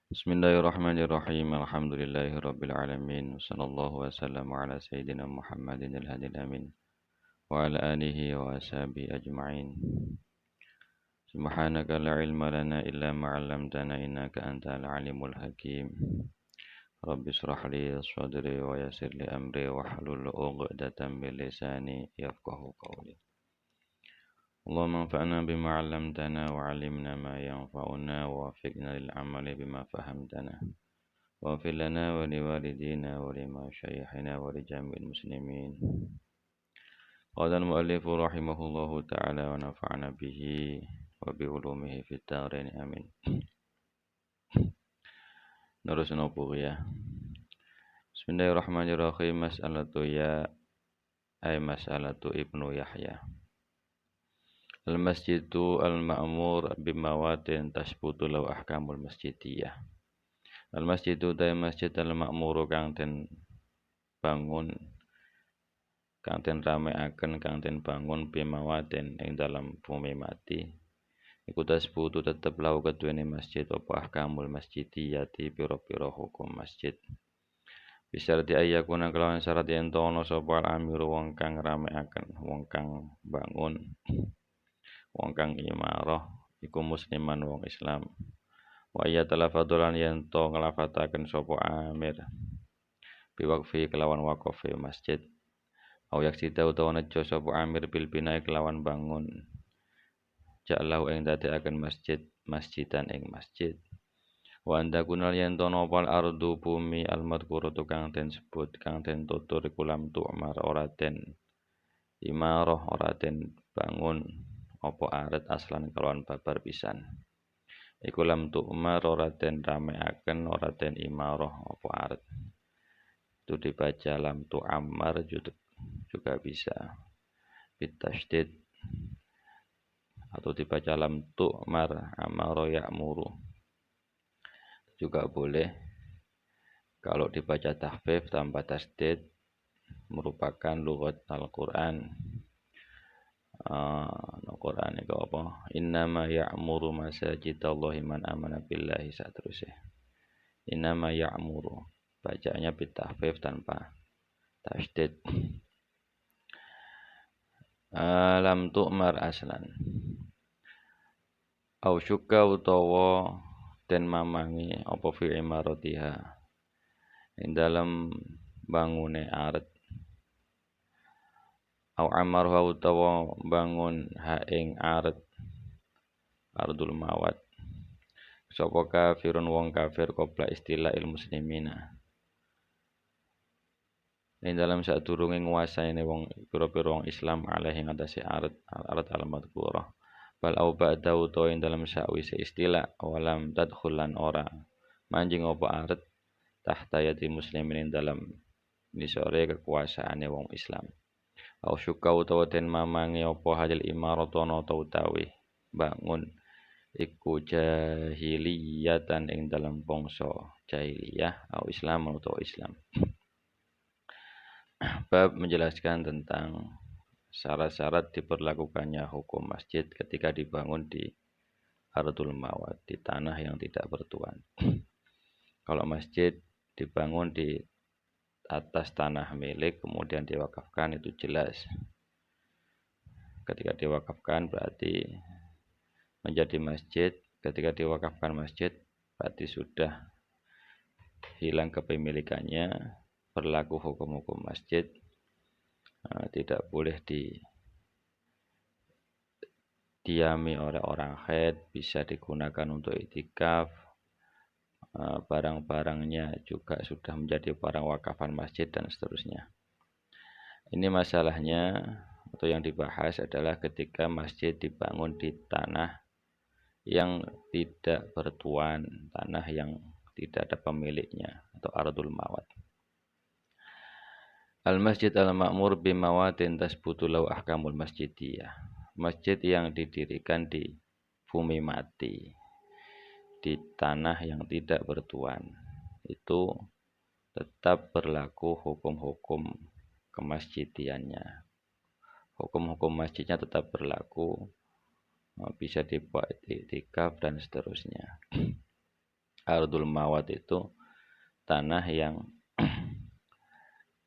Bismillahirrahmanirrahim. Alhamdulillahirabbil alamin. Wassallallahu wasallam ala sayyidina Muhammadin al-hadil amin wa ala alihi wa ashabihi ajma'in. Subhanaka la ilma lana illa ma 'allamtana innaka antal alimul hakim. Rabbi shrah li sadri wa yassir li amri wahlul 'uqdatam min lisani yafqahu qawli. Allahumma anfa'na bima 'allamtana wa 'allimna ma yanfa'una wa waffiqna lil 'amali bima fahamtana. Waghfir lana wa liwalidina wa limasyayikhina wa lijami'il muslimin. Qala al-mu'allif rahimahullahu ta'ala wa nafa'ana bihi wa bi ulumihi fid dharain amin. Terus nopo ya. Bismillahirrahmanirrahim. Mas'alatu ya ay mas'alatu Ibnu Yahya. Al-masjidu al-ma'mur bimawatin tasbutu law ahkamul masjidiyah. Al-masjidu ta masjid al-ma'muru kang den bangun kang den rameaken kang den bangun bimawatin ing dalam bumi mati iku tasbutu tetep lau keduwene masjid apa ahkamul masjidiyati pira-pira hukum masjid. Bisa diayakuna kelawan syarat yen ana sapa al-amiru wong kang rameaken wong kang bangun wong kang imarah iku musliman wong Islam. Wa ya talafadulan yen to nglafataken sapa amir biwaqfi kelawan waqafe masjid. Au yaksida utawa nejo sapa amir bil binae kelawan bangun. Ja'lahu ing dadekaken masjid masjidan ing masjid. Wa anda kunal yen to nopal ardu bumi al-madhkuratu kang den sebut kang den tutur kulam tu'mar ora den imarah ora den bangun apa aret aslan kelawan babar pisan. Iku lam tu'mar ora den rameaken ora den imarah apa aret. Itu dibaca lam tu'ammar juga bisa bitasydid atau dibaca lam tu'mar amara ya'muru juga boleh. Kalau dibaca tahfif tanpa tasydid merupakan lughat Al-Qur'an. Al-Qur'an itu apa? Innama ya'muru masajidallahi man amana billahi saterusnya. Innama ya'muru. Bacanya bitahfif tanpa tasydid. Lam tu'mar aslan. Au syukka utawa den mamangi apa fi imaratiha. Ing dalam bangune aret au amarha utawa bangun ha ing aret ardul mawat sapa kafirun wong kafir qabla istilahil muslimina ing dalam sadurunge nguasaine wong pira-pira wong Islam alaihi ngatasi aret al-madhkurah bal au ba'da utawa ing dalam sakwise istilah walam tadkhulan ora manjing apa aret tahta yati muslimin ing dalam nisore kekuasaane wong Islam. Au syuka utawa den mamangi apa halil imaratono utawi bangun iku jahiliyatan ing dalam bangsa jahiliyah au Islam atau Islam. Bab menjelaskan tentang syarat-syarat diperlakukannya hukum masjid ketika dibangun di ardul mawat, di tanah yang tidak bertuan. Kalau masjid dibangun di atas tanah milik kemudian diwakafkan itu jelas. Ketika diwakafkan berarti menjadi masjid. Ketika diwakafkan masjid berarti sudah hilang kepemilikannya, berlaku hukum-hukum masjid. Tidak boleh didiami oleh orang haid, bisa digunakan untuk iktikaf. Barang-barangnya juga sudah menjadi barang wakafan masjid dan seterusnya. Ini masalahnya atau yang dibahas adalah ketika masjid dibangun di tanah yang tidak bertuan, tanah yang tidak ada pemiliknya atau ardul mawat. Al-masjid al-ma'mur bimawatin tasbutu lau ahkamul masjidiyah. Masjid yang didirikan di bumi mati, di tanah yang tidak bertuan, itu tetap berlaku hukum-hukum kemasjidiannya. Hukum-hukum masjidnya tetap berlaku bisa dibuat iktikaf dan seterusnya. Ardul mawat itu tanah yang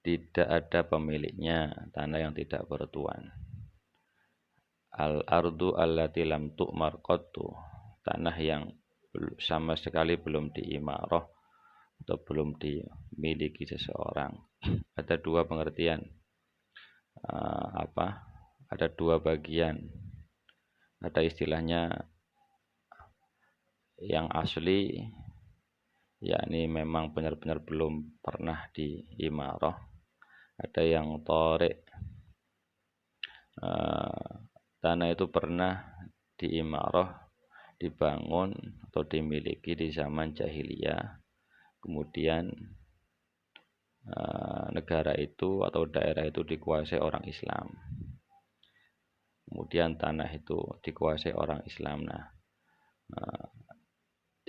tidak ada pemiliknya, tanah yang tidak bertuan. Al-ardu allati lam tu'mar qattu, tanah yang sama sekali belum diimarah atau belum dimiliki seseorang. Ada dua pengertian, ada dua bagian. Ada istilahnya yang asli, yakni memang benar-benar belum pernah diimarah. Ada yang tarik, tanah itu pernah diimarah, dibangun atau dimiliki di zaman jahiliyah. Kemudian negara itu atau daerah itu dikuasai orang Islam. Kemudian tanah itu dikuasai orang Islam. Nah,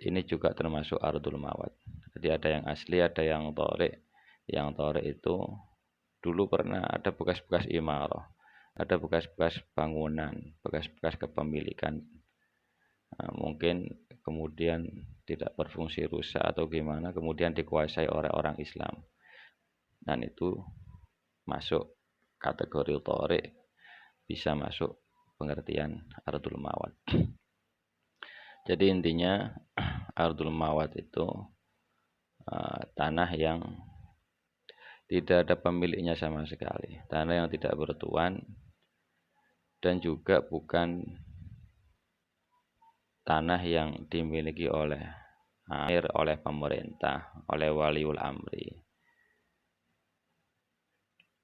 ini juga termasuk ardul mawat. Jadi ada yang asli, ada yang tarik. Yang tarik itu dulu pernah ada bekas-bekas imarah, ada bekas-bekas bangunan, bekas-bekas kepemilikan. Mungkin kemudian tidak berfungsi, rusak atau gimana, kemudian dikuasai oleh orang Islam. Dan itu masuk kategori tarik, bisa masuk pengertian ardul mawat. Jadi intinya ardul mawat itu tanah yang tidak ada pemiliknya sama sekali, tanah yang tidak bertuan, dan juga bukan tanah yang dimiliki oleh pemerintah, oleh waliul amri,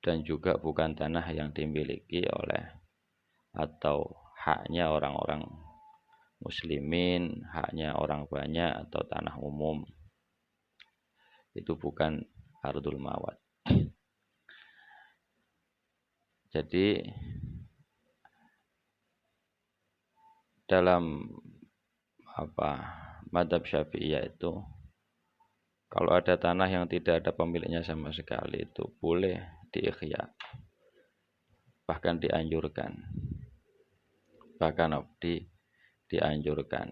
dan juga bukan tanah yang dimiliki oleh atau haknya orang-orang muslimin, haknya orang banyak atau tanah umum. Itu bukan ardul mawat. Jadi dalam mazhab Syafi'iyah itu, kalau ada tanah yang tidak ada pemiliknya sama sekali, itu boleh diikhya, bahkan dianjurkan, dianjurkan.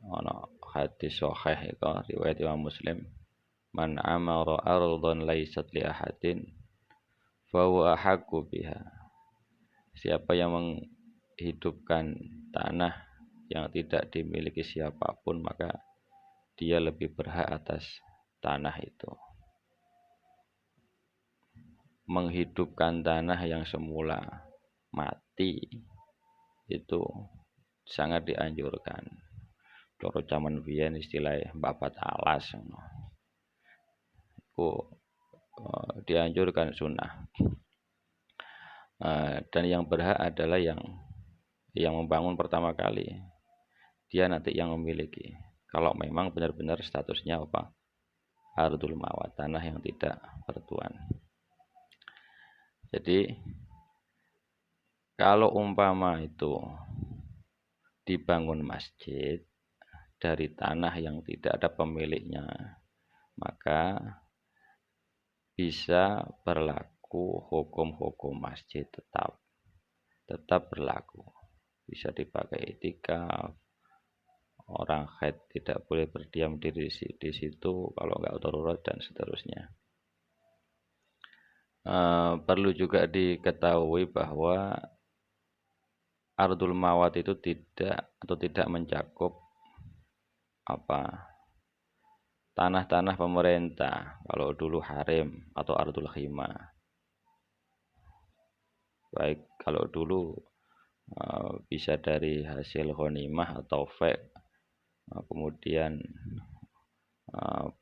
Ono hadis sahih itu riwayat Imam Muslim, man amara ardhan laysat li ahadin fa huwa ahaqqu biha. Siapa yang menghidupkan tanah yang tidak dimiliki siapapun, maka dia lebih berhak atas tanah itu. Menghidupkan tanah yang semula mati itu sangat dianjurkan. Coro zaman biyen istilahnya babat alas, itu dianjurkan sunnah. Dan yang berhak adalah yang membangun pertama kali. Dia nanti yang memiliki. Kalau memang benar-benar statusnya ardul mawat, tanah yang tidak bertuan. Jadi kalau umpama itu dibangun masjid dari tanah yang tidak ada pemiliknya, maka bisa berlaku hukum-hukum masjid, tetap berlaku. Bisa dipakai iktikaf, orang haid tidak boleh berdiam diri di situ kalau nggak darurat dan seterusnya. Perlu juga diketahui bahwa ardul mawat itu tidak mencakup tanah-tanah pemerintah. Kalau dulu harim atau ardul khimah, baik kalau dulu bisa dari hasil ghanimah atau fek, kemudian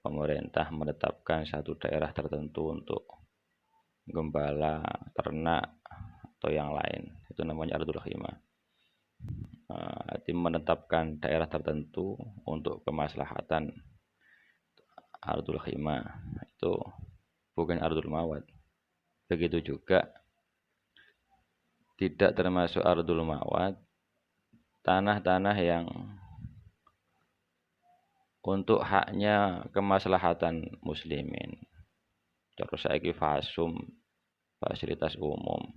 pemerintah menetapkan satu daerah tertentu untuk gembala, ternak atau yang lain, itu namanya ardul khimah. Tim menetapkan daerah tertentu untuk kemaslahatan ardul khimah, itu bukan ardul mawat. Begitu juga tidak termasuk ardul mawat tanah-tanah yang untuk haknya kemaslahatan muslimin. Terus saiki fasum, fasilitas umum.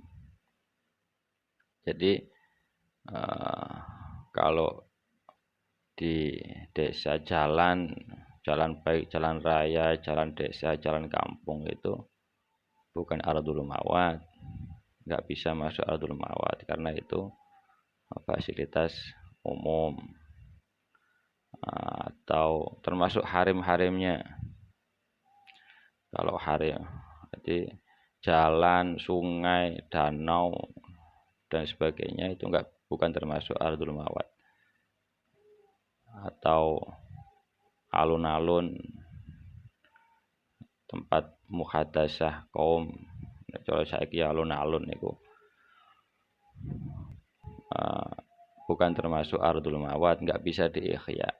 Jadi eh, kalau di desa jalan baik jalan raya, jalan desa, jalan kampung itu bukan ardul mawat, nggak bisa masuk ardul mawat karena itu fasilitas umum atau termasuk harim-harimnya. Kalau harim, jadi jalan, sungai, danau dan sebagainya itu enggak bukan termasuk ardul mawat. Atau alun-alun, tempat muhadasah kaum, kalau saiki alun-alun itu bukan termasuk ardul mawat, nggak bisa diihya,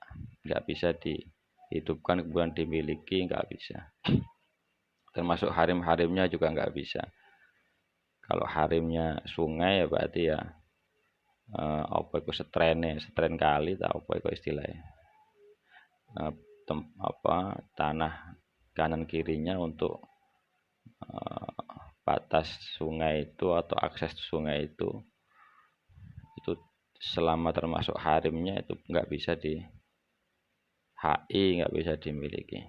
nggak bisa dihidupkan kemudian dimiliki, nggak bisa. Termasuk harim-harimnya juga nggak bisa. Kalau harimnya sungai ya berarti ya apa itu setren kali tak apa itu istilahnya. Eh, tanah kanan kirinya untuk batas sungai itu atau akses sungai itu selama termasuk harimnya itu nggak bisa di HI, nggak bisa dimiliki.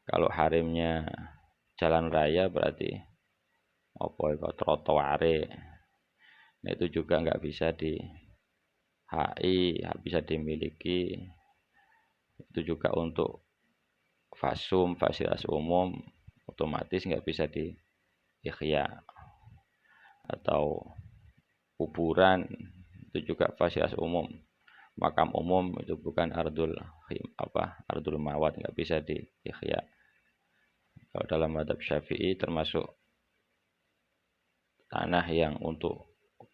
Kalau harimnya jalan raya berarti apa itu trotoare, nah itu juga nggak bisa di HI, nggak bisa dimiliki. Itu juga untuk fasilitas umum, otomatis nggak bisa di ihya. Atau kuburan itu juga fasilitas umum, makam umum itu bukan ardul mawat, nggak bisa di ihya. Kalau dalam mazhab Syafi'i termasuk tanah yang untuk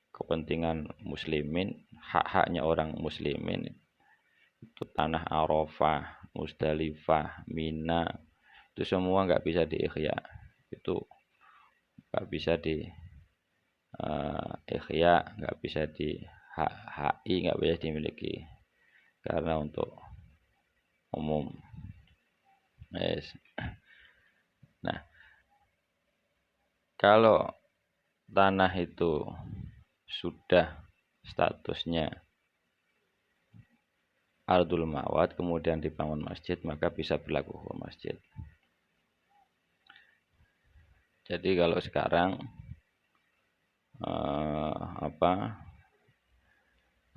kepentingan muslimin, hak-haknya orang muslimin, itu tanah Arafah, Musdalifah, Mina, itu semua nggak bisa diihya. Itu nggak bisa di ihya, nggak bisa di HI, nggak bisa dimiliki karena untuk umum. Yes. Nah, kalau tanah itu sudah statusnya ardul mawat kemudian dibangun masjid, maka bisa berlaku hukum masjid. Jadi kalau sekarang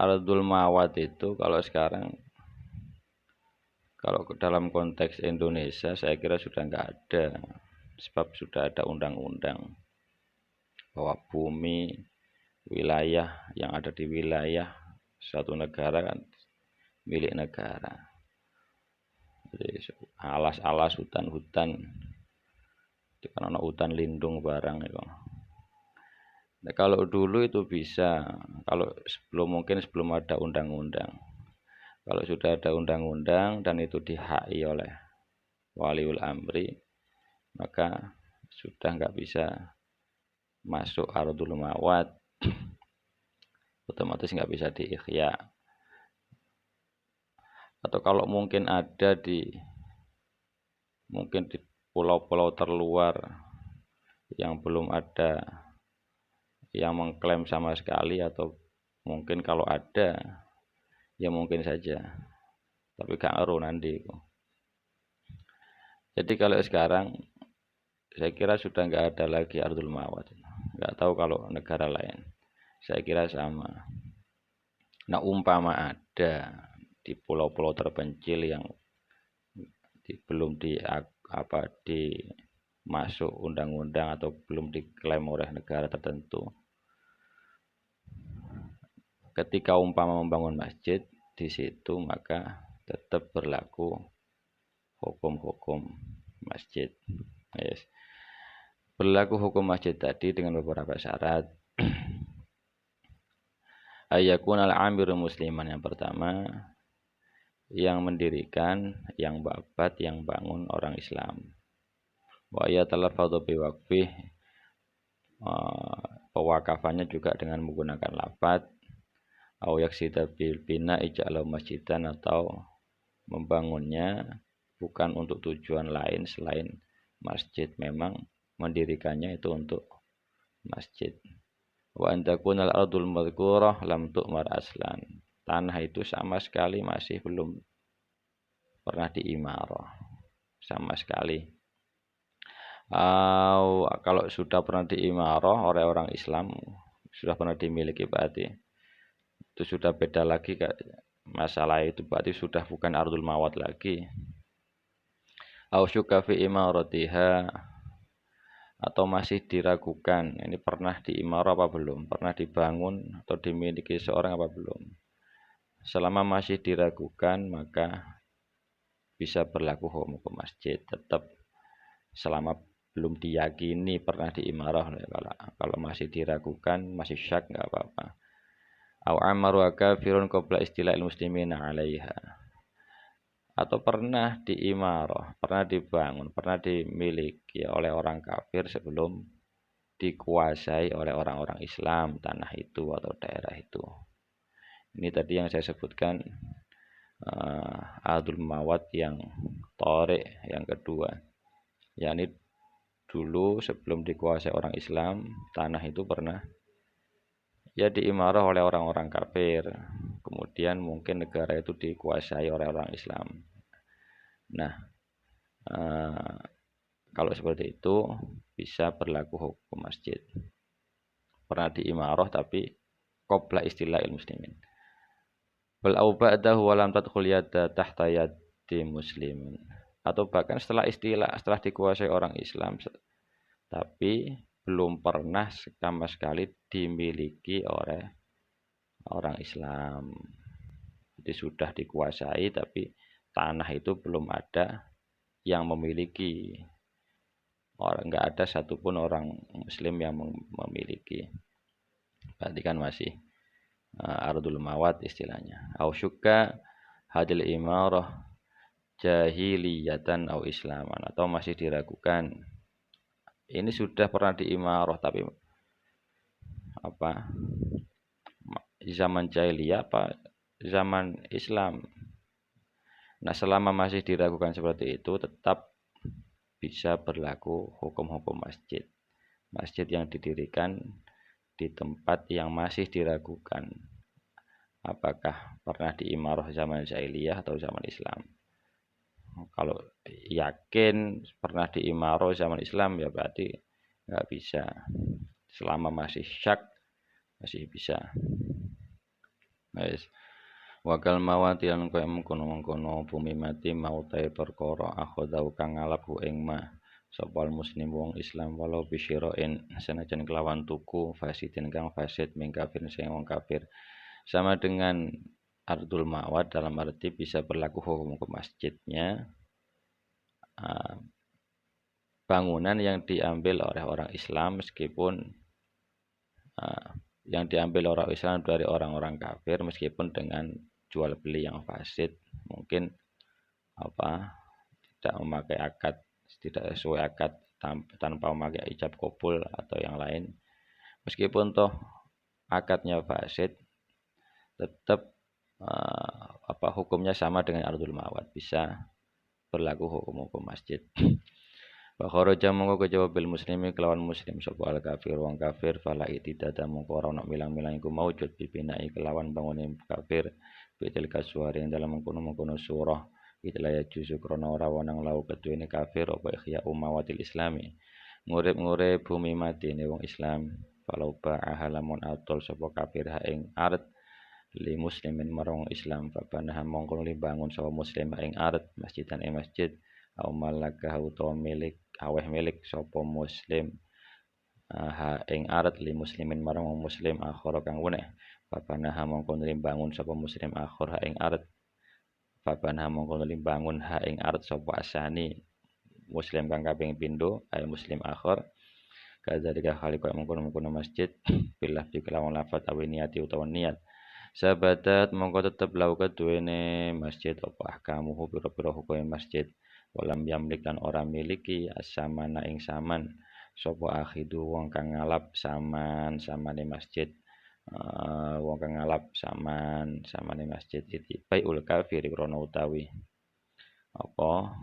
ardul mawat itu kalau sekarang, kalau dalam konteks Indonesia saya kira sudah nggak ada, sebab sudah ada undang-undang bahwa bumi wilayah yang ada di wilayah suatu negara kan milik negara. Jadi alas-alas, hutan-hutan itu kan ada hutan lindung barang itu. Nah, kalau dulu itu bisa, kalau sebelum ada undang-undang. Kalau sudah ada undang-undang dan itu di-HI oleh waliul amri, maka sudah nggak bisa masuk ardul mawat, otomatis nggak bisa diihya. Atau kalau mungkin ada mungkin di pulau-pulau terluar yang belum ada yang mengklaim sama sekali, atau mungkin kalau ada ya mungkin saja, tapi gak ngaruh nanti. Jadi kalau sekarang saya kira sudah nggak ada lagi ardul mawat, nggak tahu kalau negara lain, saya kira sama. Nah umpama ada di pulau-pulau terpencil yang belum masuk undang-undang atau belum diklaim oleh negara tertentu, ketika umpama membangun masjid di situ, maka tetap berlaku hukum-hukum masjid. Yes. Berlaku hukum masjid tadi dengan beberapa syarat. Ayakun al-amiru musliman, yang pertama, yang mendirikan, yang babat, yang bangun orang Islam. Wa ya talafadhu biwaqfih, pewakafannya juga dengan menggunakan lafaz au yaksida bil bina ija'alahu masjidan, atau membangunnya bukan untuk tujuan lain selain masjid, memang mendirikannya itu untuk masjid. Wa an takunal ardul madhkurah lam tu'mar aslan. Tanah itu sama sekali masih belum pernah diimarah sama sekali. Kalau sudah pernah diimarah oleh orang Islam, sudah pernah dimiliki berarti itu sudah beda lagi, masalah itu berarti sudah bukan ardul mawat lagi. Au syuka fi imaratiha, atau masih diragukan ini pernah diimarah apa belum, pernah dibangun atau dimiliki seorang apa belum. Selama masih diragukan maka bisa berlaku hukum masjid, tetap selama belum diyakini pernah diimarah. Kalau masih diragukan, masih syak, nggak apa-apa. Au amaru kafirun qabla istila'il muslimina 'alaiha, atau pernah diimarah, pernah dibangun, pernah dimiliki oleh orang kafir sebelum dikuasai oleh orang-orang Islam tanah itu atau daerah itu. Ini tadi yang saya sebutkan adul mawat yang tarik yang kedua, yakni dulu sebelum dikuasai orang Islam tanah itu pernah ya diimarah oleh orang-orang kafir, kemudian mungkin negara itu dikuasai oleh orang Islam. Nah, kalau seperti itu bisa berlaku hukum masjid, pernah diimarah tapi qabla istilahil muslimin. Bal au ba'dahu wa lam tadkhul yadda tahta yaddi muslimin, atau bahkan setelah dikuasai orang Islam tapi belum pernah sama sekali dimiliki oleh orang Islam. Jadi sudah dikuasai tapi tanah itu belum ada yang memiliki, nggak ada satupun orang Muslim yang memiliki, berarti kan masih ardul mawat istilahnya. Au syukka hadil imarah jahiliyatan au islaman, atau masih diragukan ini sudah pernah diimarah tapi apa zaman jahiliyah apa zaman Islam. Nah, selama masih diragukan seperti itu tetap bisa berlaku hukum-hukum masjid. Masjid yang didirikan di tempat yang masih diragukan apakah pernah diimarah zaman jahiliyah atau zaman Islam. Kalau yakin pernah diimarah zaman Islam ya berarti nggak bisa. Selama masih syak masih bisa. Guys, wakal mawati lan koyo mengkono-mengkono bumi mati mau tae perkara akhodau kang ngalap ing mah sapa muslim wong Islam walau bisyirain senajan kelawan tuku fasidin kang fasid ming kafir sing wong kafir, sama dengan ardul mawat dalam arti bisa berlaku hukum masjidnya bangunan yang diambil oleh orang Islam meskipun yang diambil orang Islam dari orang-orang kafir meskipun dengan jual beli yang fasid, mungkin tidak memakai akad, tidak sesuai akad, tanpa memakai ijab kabul atau yang lain, meskipun toh akadnya fasid tetap hukumnya sama dengan ardul mawat, bisa berlaku hukum masjid. Wa kharaja mongko kejaba bil muslimi kelawan muslim sapa al kafir wong kafir fala itidada mongko ora ono milang-milang iku maujud bibinai kelawan bangunin kafir bitil kasuari dalam mengkono-mengkono surah itlaya juzu krana ora wenang lau keduene kafir apa ihya umawatil islami ngurip-ngurip bumi matine wong Islam falau ba'a lamun atol sapa kafir ha ing aret li muslimin marang Islam fabanaha mongko bangun sapa muslim ing aret masjidan ing masjid au malakah utawa milik aweh milik sapa muslim ha ing arat li muslimin marang wong muslim akhir kang weneh babanaha mongko bangun sapa muslim akhir ha ing arat babanaha mongko bangun ha ing arat sapa asani muslim kang kaping pindho ay muslim akhir kadzalika khaliqa mongko masjid billah dikelawan lafat awi niati utawa niat sabatat mongko tetep lau keduwene masjid apa ahkamuhu pira-pira hukum masjid walam yamlik lan ora miliki asamana ing saman sapa akhidu wong kang ngalap samane masjid, wong kang ngalap samane masjid iki baiul kafir krana utawi apa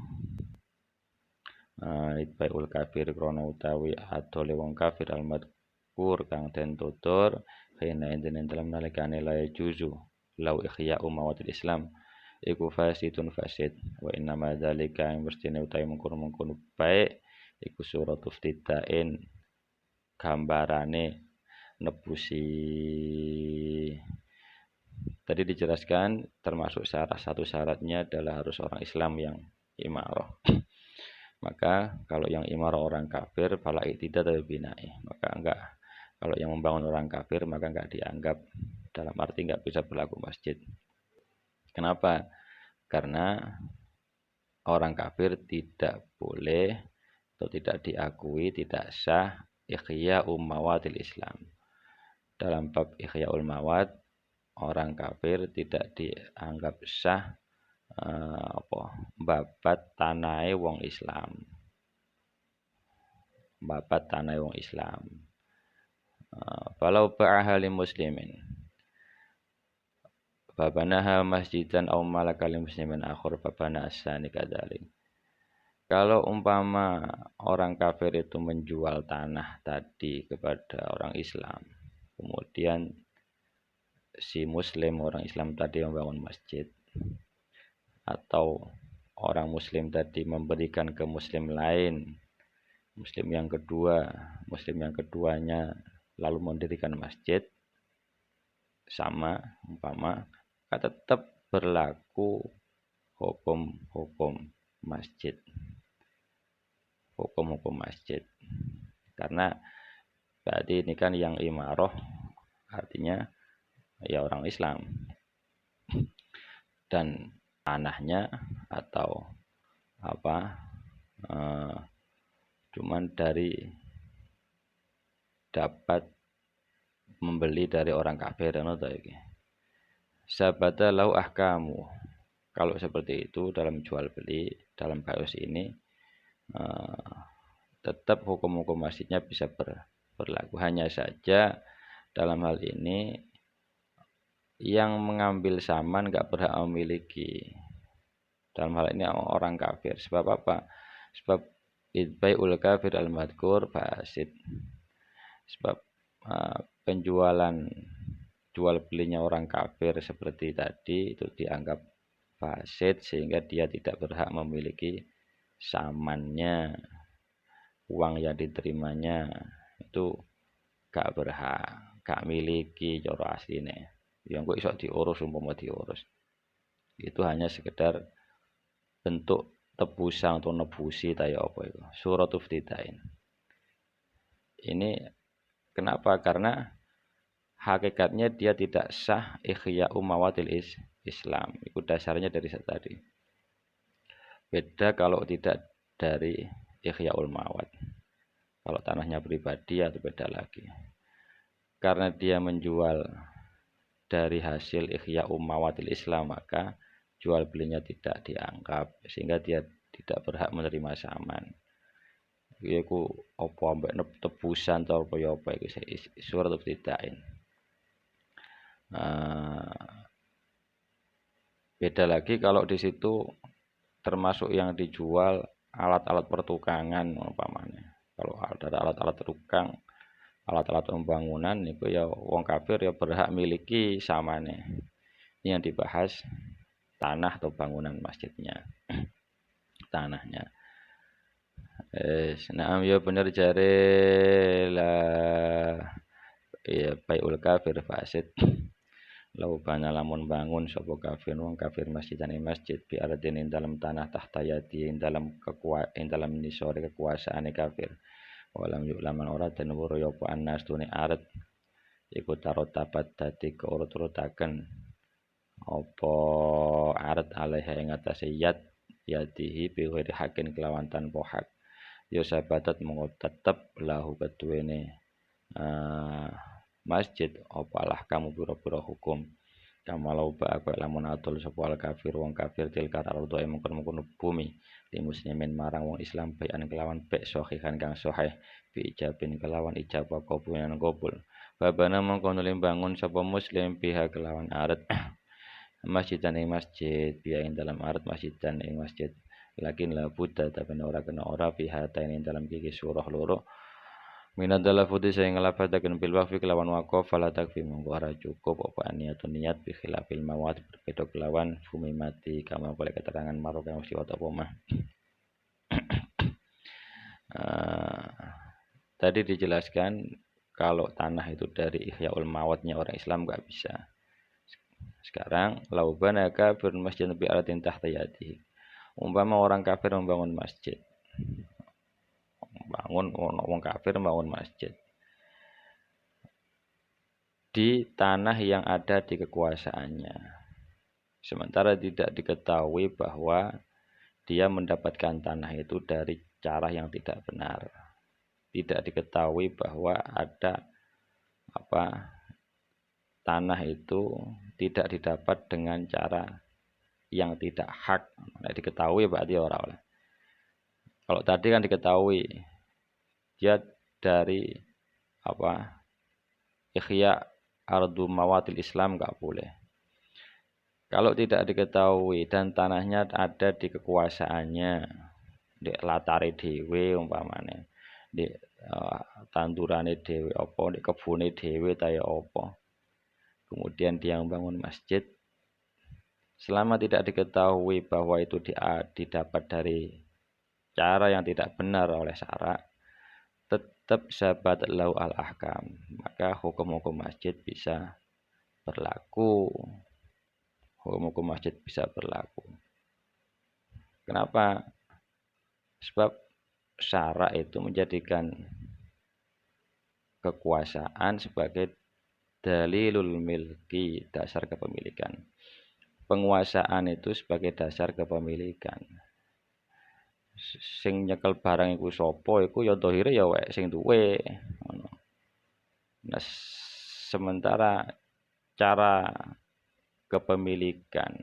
baiul kafir krana utawi adole wong kafir almat mazkur kang den tutur hina enten dalam nalikane la juzu lau ikhya umawatil Islam iku fasidun fasid wa inna ma dzalika yang mestine utawi mengkono-mengkono baik iku surat uftidain gambarane nebusi. Tadi dijelaskan termasuk satu syaratnya adalah harus orang Islam yang imarah. Maka kalau yang imarah orang kafir fala tidak tapi binai. Maka enggak. Kalau yang membangun orang kafir maka enggak dianggap, dalam arti enggak bisa berlaku masjid. Kenapa? Karena orang kafir tidak boleh atau tidak diakui, tidak sah ikhya ummawatil Islam. Dalam bab ikhya mawat, orang kafir tidak dianggap sah babat tanahe wong Islam. Babat tanahe wong Islam. Falau ba'aha li muslimin babanaha masjidan aw malaka li muslimin akhir babana asani kadzalik. Kalau umpama orang kafir itu menjual tanah tadi kepada orang Islam, kemudian si muslim orang Islam tadi membangun masjid, atau orang muslim tadi memberikan ke muslim lain, muslim yang keduanya lalu mendirikan masjid, sama umpama tetap berlaku hukum masjid. Hukum masjid. Karena berarti ini kan yang imarah artinya ya orang Islam. Dan tanahnya atau cuman dari dapat membeli dari orang kafir sabata lau ahkamu. Kalau seperti itu dalam jual beli dalam kasus ini tetap hukum-hukum masjidnya bisa berlaku. Hanya saja dalam hal ini yang mengambil saman enggak berhak memiliki. Dalam hal ini orang kafir. Sebab apa? Sebab idbai'ul kafir al-madhkur fasid. Sebab jual belinya orang kafir seperti tadi itu dianggap fasid sehingga dia tidak berhak memiliki samannya, uang yang diterimanya itu gak berhak, gak miliki cara asline. Yang kok iso diurus umpama diurus. Itu hanya sekedar bentuk tebusan atau nebusi tayo apa itu. Surat uftidain. Ini kenapa? Karena hakikatnya dia tidak sah ikhya umawatil Islam. Itu dasarnya dari tadi. Beda kalau tidak dari ikhya mawat. Kalau tanahnya pribadi atau beda lagi. Karena dia menjual dari hasil ikhya mawatil Islam, maka jual belinya tidak dianggap sehingga dia tidak berhak menerima saman. Iku apa ambek tebusan atau apa iki surat uftidain. Beda lagi kalau di situ termasuk yang dijual alat-alat pertukangan umpamanya. Kalau ada alat-alat tukang, alat-alat pembangunan itu ya wong kafir ya berhak miliki samane. Ini yang dibahas tanah atau bangunan masjidnya. Tanahnya. Naam ya bener jare lah ya baiul kafir fasid. Lau bana lamun bangun sapa kafir wong kafir masjidan ing masjid bi aladin ing dalam tanah tahta yati ing dalam dalam nisore kekuasaane kafir. Walam yuk laman ora den wuro ya apa anas tune aret iku tarot tapat dadi keurut-urutaken apa aret alaiha ing atase yadihi bi ghairi hakin kelawan tanpa hak. Ya sabatat monggo tetep lahu keduwene masjid apalah kamu pira-pira hukum kamalau ba aku lamun atul sapa al kafir wong kafir tilkar ardo mungkon bumi di muslimin marang wong Islam bayan kelawan bek sahihan kang sahih bi ijabin kelawan ijab qabulan qabul babana mongkon bangun sapa muslim pihak kelawan aret masjidan ing masjid biya ing dalam aret masjidan ing masjid lakin la buddha tapi ora kena ora pihak ing dalam gigi surah loro Minat dalafuti saya ngelafadaken bil waqfi kelawan waqaf fala takfi mongko ora cukup apa niat bi khilafil mawad berbeda kelawan bumi mati kama boleh keterangan maro kang mesti apa mah. Tadi dijelaskan kalau tanah itu dari ihyaul mawadnya orang Islam nggak bisa. Sekarang laubana kafir masjid bi aratin tahtayati. Umpama orang kafir membangun masjid. Wong kafir membangun masjid di tanah yang ada di kekuasaannya. Sementara tidak diketahui bahwa dia mendapatkan tanah itu dari cara yang tidak benar. Tidak diketahui bahwa ada tanah itu tidak didapat dengan cara yang tidak hak. Nah, diketahui berarti orang oleh. Kalau tadi kan diketahui dia dari ikhya ardu mawatil Islam nggak boleh. Kalau tidak diketahui dan tanahnya ada di kekuasaannya, di latare dhewe umpamane, di tandurane dhewe apa, di kebune dhewe ta ya apa. Kemudian dia membangun masjid, selama tidak diketahui bahwa itu didapat dari cara yang tidak benar oleh syarak, tetap sahabat lau al-ahkam, maka hukum-hukum masjid bisa berlaku. Hukum-hukum masjid bisa berlaku. Kenapa? Sebab syarak itu menjadikan kekuasaan sebagai dalilul milki, dasar kepemilikan. Penguasaan itu sebagai dasar kepemilikan. Sing nyekel barang iku sapa iku ya dhahire ya wek sing duwe ngono. Nah, sementara cara kepemilikan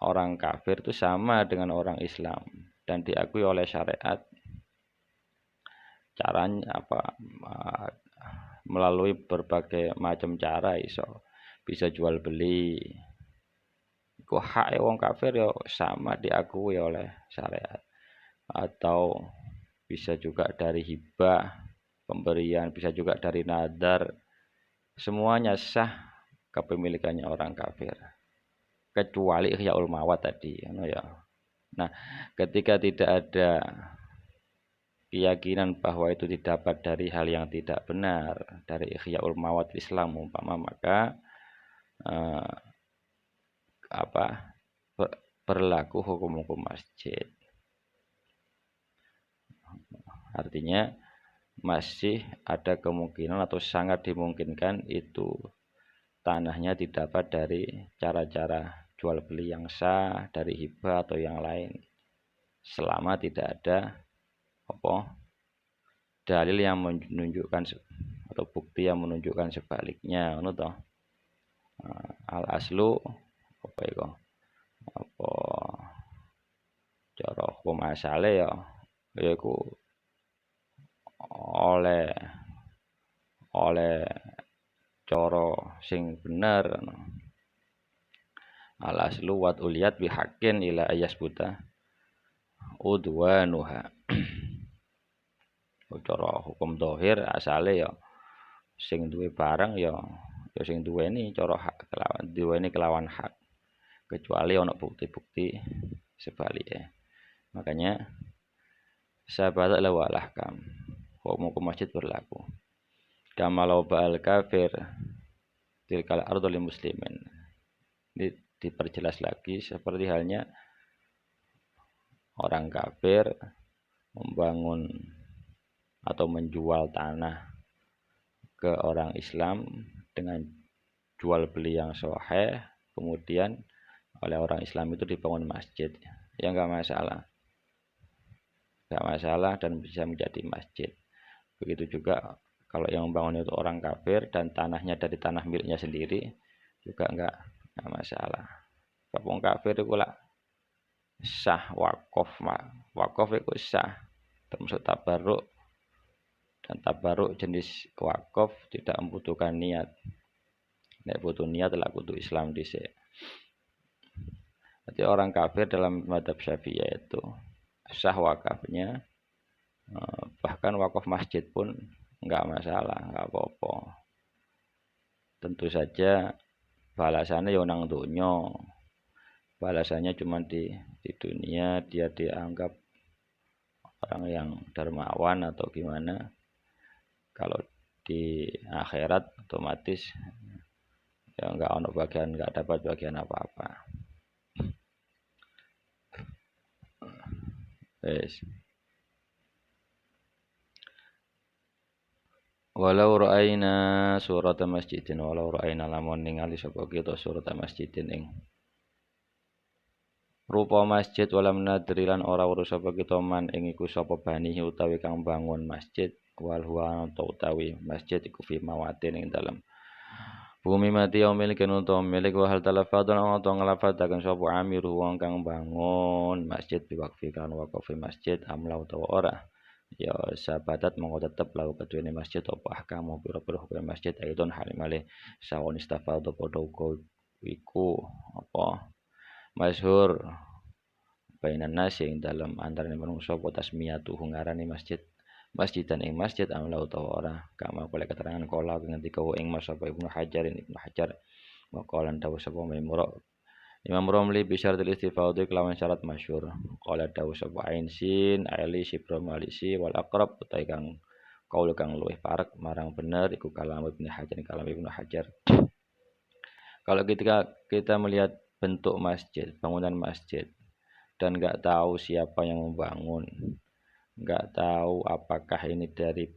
orang kafir itu sama dengan orang Islam dan diakui oleh syariat. Caranya melalui berbagai macam cara bisa jual beli. Kok hak wong kafir ya sama diakui oleh syariat. Atau bisa juga dari hibah, pemberian, bisa juga dari nadar. Semuanya sah kepemilikannya orang kafir. Kecuali ihyaul mawad tadi, ya. Nah, ketika tidak ada keyakinan bahwa itu didapat dari hal yang tidak benar, dari ihyaul mawad Islam umpama, maka berlaku hukum-hukum masjid. Artinya masih ada kemungkinan atau sangat dimungkinkan itu tanahnya didapat dari cara-cara jual beli yang sah, dari hibah atau yang lain, selama tidak ada dalil yang menunjukkan atau bukti yang menunjukkan sebaliknya, ngono toh. Al aslu cara hukum asale ya yaiku oleh cara sing bener. Al aslu wat uliyat bihaqqin ila ayasbuta udwanuha. Cara hukum dohir asale ya sing duwe barang ya sing duweni cara hak kelawan hak, kecuali ana bukti-bukti sebaliknya. Makanya sahabat lawalah kam hukum masjid berlaku. Kamalau ba'al kafir tilkal ardul muslimin. Ini diperjelas lagi seperti halnya orang kafir membangun atau menjual tanah ke orang Islam dengan jual beli yang sahih, kemudian oleh orang Islam itu dibangun masjid, ya enggak masalah dan bisa menjadi masjid. Begitu juga kalau yang membangun itu orang kafir dan tanahnya dari tanah miliknya sendiri juga enggak masalah. Wong kafir itu lah sah wakaf itu sah, termasuk tabarruk, dan tabarruk jenis wakaf tidak membutuhkan niat. Nek butuh niat lah kudu Islam dhisik. Jadi orang kafir dalam mazhab Syafi'iyah itu sah wakafnya Bahkan wakaf masjid pun enggak masalah, enggak apa-apa. Tentu saja balasannya ya nang donya. Balasannya cuma di dunia dia dianggap orang yang dermawan atau gimana. Kalau di akhirat otomatis ya enggak ono bagian, enggak dapat bagian apa-apa. Wes. Walau ra'aina surata masjidin walau ra'aina lamun ningali sapa kita surata masjidin ing rupa masjid walam nadri lan ora urus sapa kita man ing iku sapa bani utawi kang bangun masjid wal huwa utawi masjid iku fi mawatin ing dalem bumi mati yaumil kenu to milik wa hal talafadun ana to nglafadaken sapa amir wong kang bangun masjid biwakfi kan waqfi masjid amla utawa ora ya sabatat mongko tetep lahu keduene masjid apa ahkamu pira-pira hukum masjid aidon halimale sawon istafadha padha uga iku apa masyhur bainan nasi ing dalem antarane manungsa apa tasmiyatu ngarani masjid masjidan ing masjid amla utawa ora kama oleh keterangan kala ngendika ing Mas apa Ibnu Hajar maqalan dawuh sapa Imam Romli bisyaratil istifadhi kelawan syarat masyhur qala dawuh sapa ain sin ali sibra malisi wal aqrab utai kang kaul kang luwih parek marang bener iku kalam Ibnu Hajar kalau ketika kita melihat bentuk masjid bangunan masjid dan nggak tahu siapa yang membangun nggak tahu apakah ini dari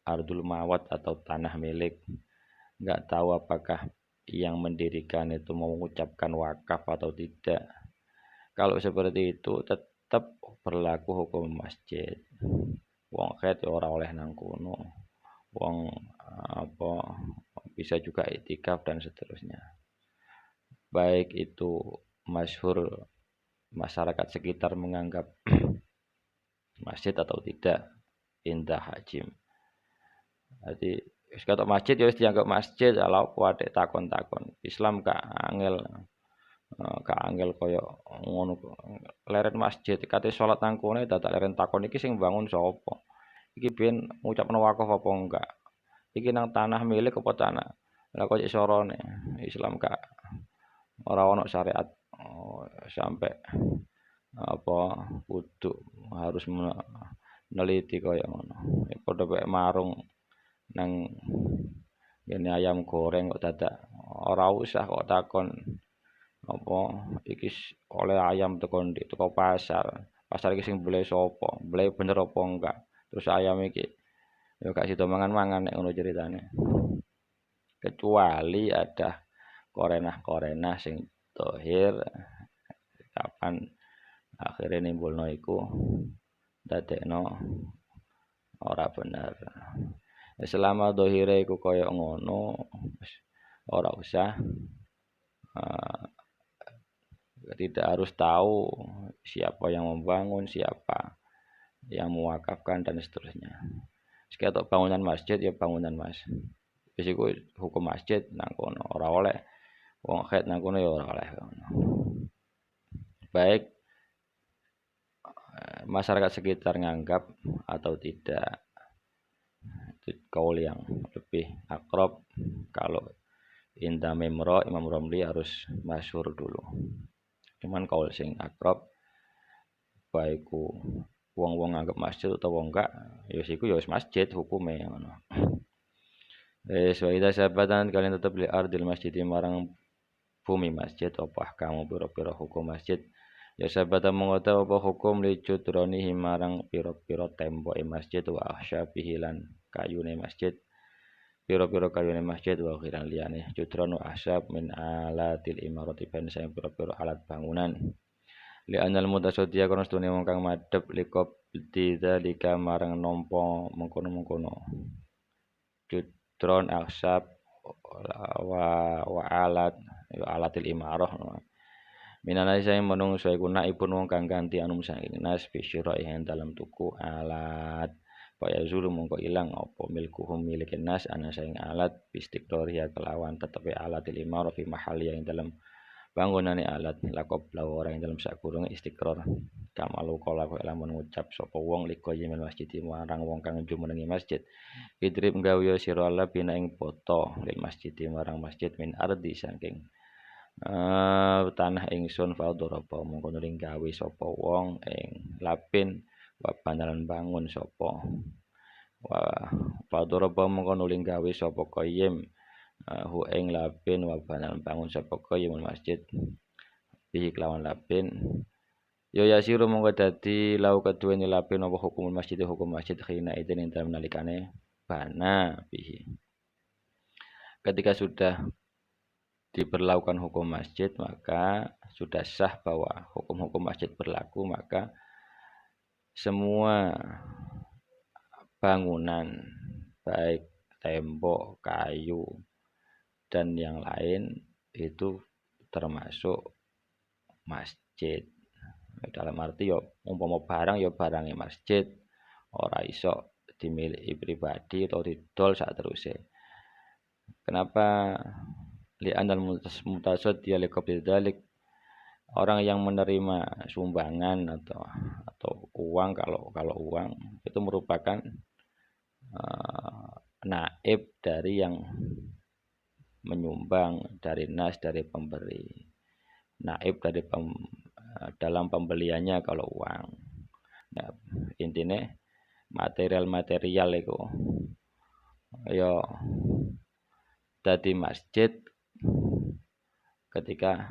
ardul mawat atau tanah milik, nggak tahu apakah yang mendirikan itu mau mengucapkan wakaf atau tidak. Kalau seperti itu tetap berlaku hukum masjid. Wong khet ora oleh nang kono. Wong apa bisa juga itikaf dan seterusnya. Baik itu masyhur masyarakat sekitar menganggap masjid atau tidak indah hajim. Jadi wis ketok masjid ya wis dianggap masjid ala apa atik takon-takon. Islam gak angel kaya ngono leren masjid kate salat nang kene dadak leren takon iki sing bangun sapa. Iki ben ngucapno wakaf apa enggak. Iki nang tanah milik apa tanah. Lah kok isorone Islam gak ora ono syariat sampai apa kudu harus meneliti kaya ngono. Ya padha bae marung nang ngene ayam goreng kok dadak ora usah kok takon apa iki oleh ayam teko pasar. Pasar iki sing beli sapa? Beli bener apa enggak? Terus ayam iki ya gak sida mangan-mangan nek ngono ceritane. Kecuali ada korenah-korenah sing tohir kapan akhirnya nimbulno iku dadekno ora bener. Selama dohire iku kaya ngono ora usah tidak harus tahu siapa yang membangun, siapa yang mewakafkan dan seterusnya. Sekitar bangunan masjid ya bangunan Mas. Wis iku hukum masjid nang kono ora oleh wong khet nang kono ya ora oleh. Baik masyarakat sekitar nganggap atau tidak itu kaul yang lebih akrab kalau inda memro Imam Romli harus masyhur dulu cuman kaul sing akrab baiku wong-wong nganggap masjid atau wong enggak ya siku ya wis masjid hukume ngono wa idza sabatan kalian tetap li ardil masjid marang bumi masjid apa kamu pira-pira hukum masjid ya sabata mengota apa hukum li judranihi marang pira-pira temboke masjid wa ahsyabihi lan kayune masjid pira-pira kayune masjid wa khiran liyane judran wa ahsyab min alatil imarati ben sing pira-pira alat bangunan li anal mutasaddiya kono stune wong kang madhep likop dzalika marang nampa mengkono-mengkono judron ahsyab wa alatil imarah minana saya menungso iku naibun wong kang ganti anum saking nas bisyura ing dalam tuku alat kaya zulu mongko ilang apa milkuhum milikin nas ana saing alat bistiqdori kelawan tetepe alat ilimar fi mahali yang dalam bangunane alat laqabla orang dalam sakurunge istiqrar kamalu qala kok lamun ngucap sapa wong liqayyimil masjid marang wong kang jumenengi masjid idrib gawe sira Allah bina ing poto lil masjid marang masjid min ardi saking tanah ingsun fadharaba mongko nuling gawe sapa wong ing lapin wa banalan bangun sapa wa fadharaba mongko nuling gawe sapa qayyim hu ing lapin wa banalan bangun sapa qayyimul masjid bihi kelawan lapin ya yasiru mongko dadi lau keduweni lapin apa hukumul masjid hukum masjid khina idin ing dalem nalikane bana bihi ketika sudah diberlakukan hukum masjid maka sudah sah bahwa hukum-hukum masjid berlaku maka semua bangunan baik tembok, kayu dan yang lain itu termasuk masjid. Dalam arti ya umpama barang ya barangnya masjid ora iso dimiliki pribadi atau didol sak terusé. Kenapa li'anal mutasad dia liqabdalik orang yang menerima sumbangan atau uang kalau uang itu merupakan naib dari yang menyumbang dari nas dari pemberi naib dari dalam pembeliannya kalau uang nah, intinya material itu ya dadi masjid ketika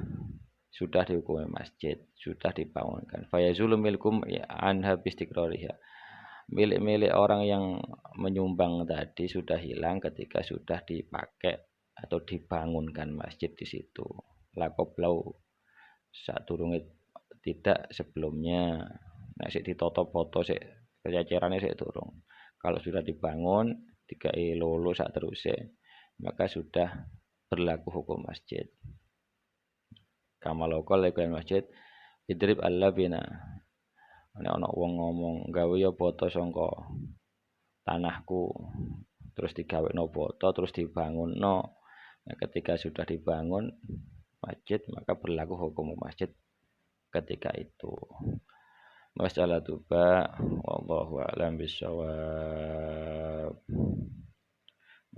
sudah dihukumi masjid, sudah dibangunkan. Fayazulu milkum anha bistiqrariha. Milik-milik orang yang menyumbang tadi sudah hilang ketika sudah dipakai atau dibangunkan masjid di situ. Laqablau sadurunge tidak sebelumnya. Nek sik ditoto foto sik kececerane sik durung. Kalau sudah dibangun dikai lolo sak teruse maka sudah berlaku hukum masjid. Kamal lokal lek masjid idrib allabina nek ana wong ngomong gawe ya poto sangka tanahku terus digawekno poto terus dibangunno nah, ketika sudah dibangun masjid maka berlaku hukum masjid ketika itu masalah tuba wallahu a'lam bissawab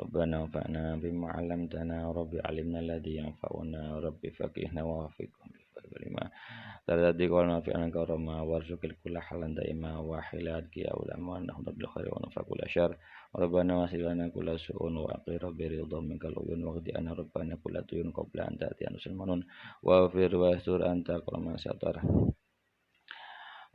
ربنا انفعنا بما علمتنا رب علمنا الذي ينفعنا رب فقهنا ووفقنا لما ترضي قولنا في أنك رما وارزق الكل حلا دائما وحلات كي أولما نحن بالخير ونفع كل شر ربنا واسع لنا كل سوء وأقر برضا منك العيون واغفر أنا ربنا كل طيون قبل أن تأتي مسلمون واغفر واستر أنت كل من ستر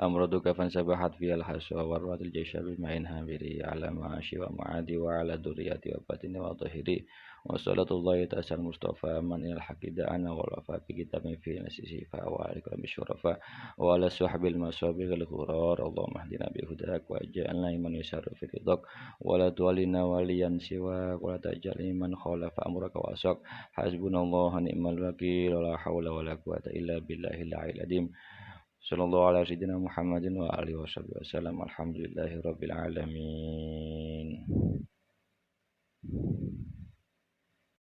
أمرضك فانسبحت في الحسوى وروت الجيش بمعينها بري على معاشي ومعادي وعلى ذريتي وبطني وظهري وصلاة الله تعالى المصطفى من إلى الحق دعانا والوفاء بكتاب في نسيسي فأوالك بالشرفاء وعلى الصحب المصابغ الغرار اللهم اهدنا بهداك واجعلنا من يسر في رضاك ولا تولنا وليا سواك ولا تجعل من خالف أمرك وعصاك حسبنا الله نعم الوكيل ولا حول ولا قوة إلا بالله العلي العظيم Sallallahu ala sayyidina Muhammadin wa alihi wasallam. Alhamdulillahi rabbil alamin.